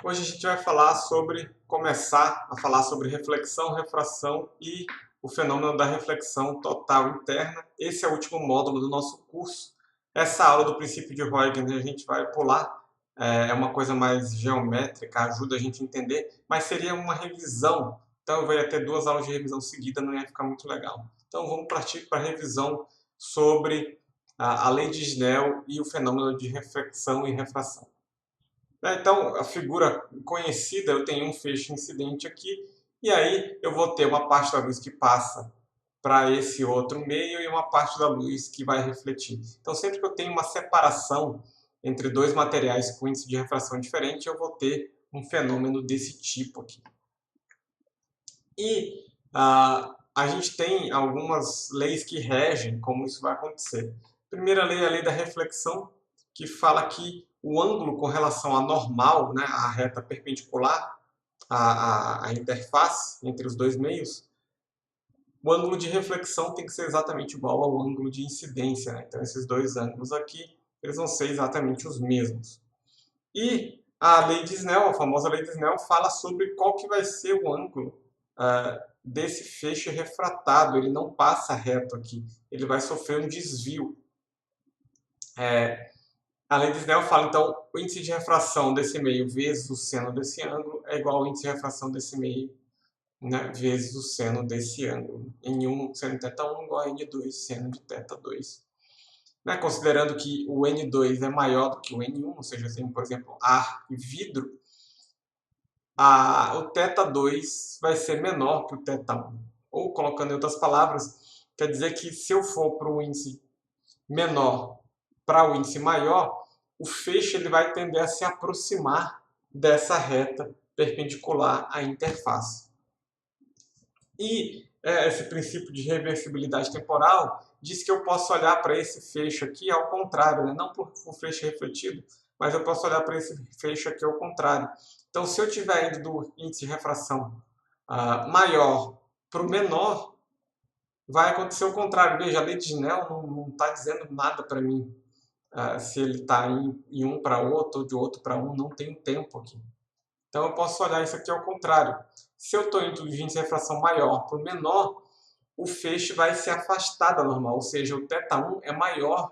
Hoje a gente vai começar a falar sobre reflexão, refração e o fenômeno da reflexão total interna. Esse é o último módulo do nosso curso. Essa aula do princípio de Huygens a gente vai pular, é uma coisa mais geométrica, ajuda a gente a entender, mas seria uma revisão. Então eu ia ter 2 aulas de revisão seguida, não ia ficar muito legal. Então vamos partir para a revisão sobre a lei de Snell e o fenômeno de reflexão e refração. Então, a figura conhecida, eu tenho um feixe incidente aqui, e aí eu vou ter uma parte da luz que passa para esse outro meio e uma parte da luz que vai refletir. Então, sempre que eu tenho uma separação entre dois materiais com índice de refração diferente, eu vou ter um fenômeno desse tipo aqui. E a gente tem algumas leis que regem como isso vai acontecer. A primeira lei é a lei da reflexão, que fala que o ângulo com relação à normal, né, à reta perpendicular, à interface entre os dois meios, o ângulo de reflexão tem que ser exatamente igual ao ângulo de incidência. Né? Então, esses dois ângulos aqui, eles vão ser exatamente os mesmos. E a lei de Snell, a famosa lei de Snell, fala sobre qual que vai ser o ângulo desse feixe refratado. Ele não passa reto aqui, ele vai sofrer um desvio. A lei de Snell fala, então, o índice de refração desse meio vezes o seno desse ângulo é igual ao índice de refração desse meio, né, vezes o seno desse ângulo. N1 seno de θ1 igual a N2 seno de θ2. Né, considerando que o N2 é maior do que o N1, ou seja, tem, por exemplo, ar e vidro, o θ2 vai ser menor que o θ1. Ou, colocando em outras palavras, quer dizer que se eu for para o índice menor para o índice maior, o feixe ele vai tender a se aproximar dessa reta perpendicular à interface. E esse princípio de reversibilidade temporal diz que eu posso olhar para esse feixe aqui ao contrário, né? Não por o feixe refletido, mas eu posso olhar para esse feixe aqui ao contrário. Então, se eu estiver indo do índice de refração maior para o menor, vai acontecer o contrário. Veja, a lei de Snell não está dizendo nada para mim. Se ele está em um para outro ou de outro para um, não tem tempo aqui. Então eu posso olhar isso aqui ao contrário. Se eu estou indo do índice de refração maior para o menor, o feixe vai se afastar da normal, ou seja, o θ1 é maior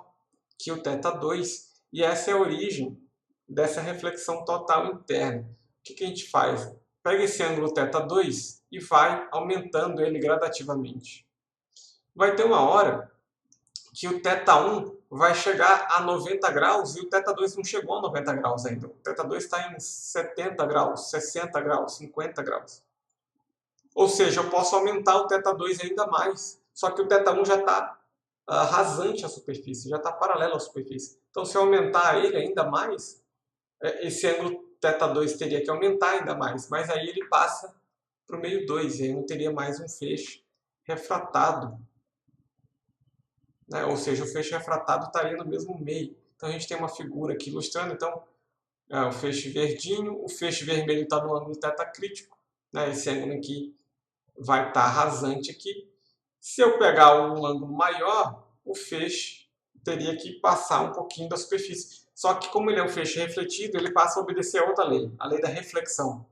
que o θ2, e essa é a origem dessa reflexão total interna. O que a gente faz? Pega esse ângulo θ2 e vai aumentando ele gradativamente. Vai ter uma hora que o θ1 vai chegar a 90 graus e o θ2 não chegou a 90 graus ainda. O θ2 está em 70 graus, 60 graus, 50 graus. Ou seja, eu posso aumentar o θ2 ainda mais, só que o θ1 já está rasante à superfície, já está paralelo à superfície. Então, se eu aumentar ele ainda mais, esse ângulo θ2 teria que aumentar ainda mais, mas aí ele passa para o meio 2, e aí não teria mais um feixe refratado. Né? Ou seja, o feixe refratado estaria no mesmo meio. Então a gente tem uma figura aqui ilustrando, então, o feixe verdinho, o feixe vermelho está no ângulo θ crítico, né? Esse ângulo aqui vai estar rasante aqui. Se eu pegar um ângulo maior, o feixe teria que passar um pouquinho da superfície. Só que como ele é um feixe refletido, ele passa a obedecer a outra lei, a lei da reflexão.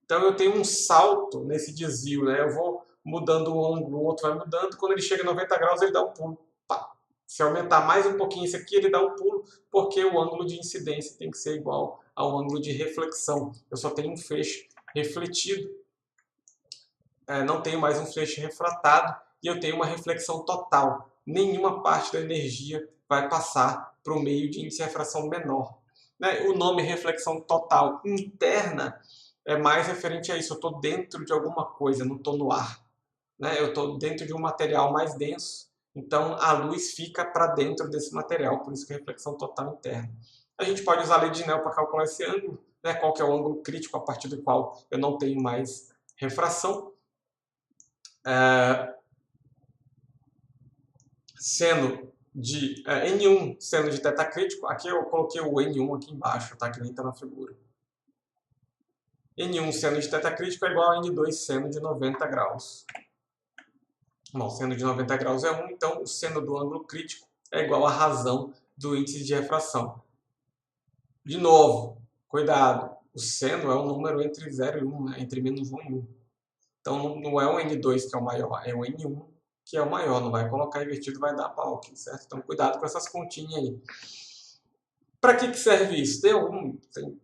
Então eu tenho um salto nesse desvio, né? Eu vou mudando o ângulo, o outro vai mudando, quando ele chega a 90 graus ele dá um pulo. Se aumentar mais um pouquinho isso aqui, ele dá um pulo, porque o ângulo de incidência tem que ser igual ao ângulo de reflexão. Eu só tenho um feixe refletido, não tenho mais um feixe refratado, e eu tenho uma reflexão total. Nenhuma parte da energia vai passar para o meio de índice de refração menor. O nome reflexão total interna é mais referente a isso. Eu estou dentro de alguma coisa, não estou no ar. Eu estou dentro de um material mais denso. Então, a luz fica para dentro desse material, por isso que é reflexão total interna. A gente pode usar a lei de Snell para calcular esse ângulo, qual que é o ângulo crítico a partir do qual eu não tenho mais refração. Seno de N1 seno de θ crítico, aqui eu coloquei o N1 aqui embaixo, tá? Que nem está na figura. N1 seno de θ crítico é igual a N2 seno de 90 graus. Bom, seno de 90 graus é 1, então o seno do ângulo crítico é igual à razão do índice de refração. De novo, cuidado, O seno é um número entre 0 e 1, né? Entre menos 1 e 1. Então não é o N2 que é o maior, é o N1 que é o maior. Não vai colocar invertido, vai dar pau aqui, certo? Então cuidado com essas continhas aí. Para que serve isso? Tem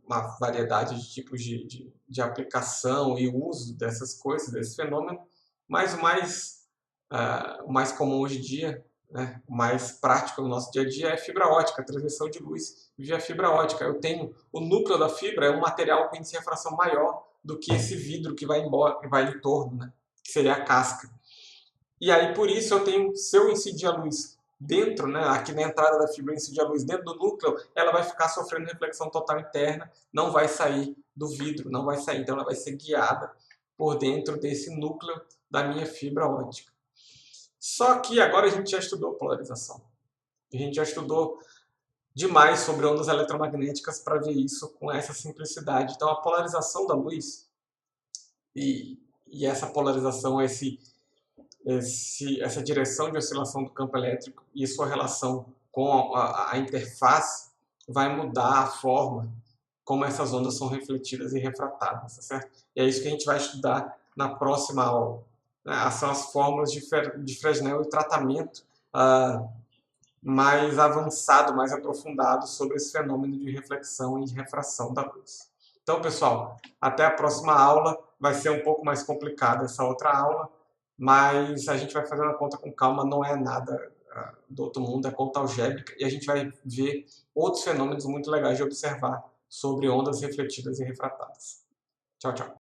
uma variedade de tipos de aplicação e uso dessas coisas, desse fenômeno, mas o mais comum hoje em dia, né, o mais prático no nosso dia a dia é fibra ótica, transmissão de luz via fibra ótica. Eu tenho o núcleo da fibra, é um material com índice de refração maior do que esse vidro que vai embora, vai em torno, né, que seria a casca. E aí, por isso, eu tenho, se eu incidir a luz dentro, né, aqui na entrada da fibra, incidir a luz dentro do núcleo, ela vai ficar sofrendo reflexão total interna, não vai sair do vidro, não vai sair. Então, ela vai ser guiada por dentro desse núcleo da minha fibra ótica. Só que agora a gente já estudou polarização. A gente já estudou demais sobre ondas eletromagnéticas para ver isso com essa simplicidade. Então, a polarização da luz e essa polarização, essa direção de oscilação do campo elétrico e sua relação com a interface vai mudar a forma como essas ondas são refletidas e refratadas, tá certo? E é isso que a gente vai estudar na próxima aula. Né? São as fórmulas de Fresnel e tratamento mais avançado, mais aprofundado sobre esse fenômeno de reflexão e de refração da luz. Então, pessoal, até a próxima aula. Vai ser um pouco mais complicada essa outra aula, mas a gente vai fazendo a conta com calma, não é nada do outro mundo, é conta algébrica, e a gente vai ver outros fenômenos muito legais de observar sobre ondas refletidas e refratadas. Tchau, tchau.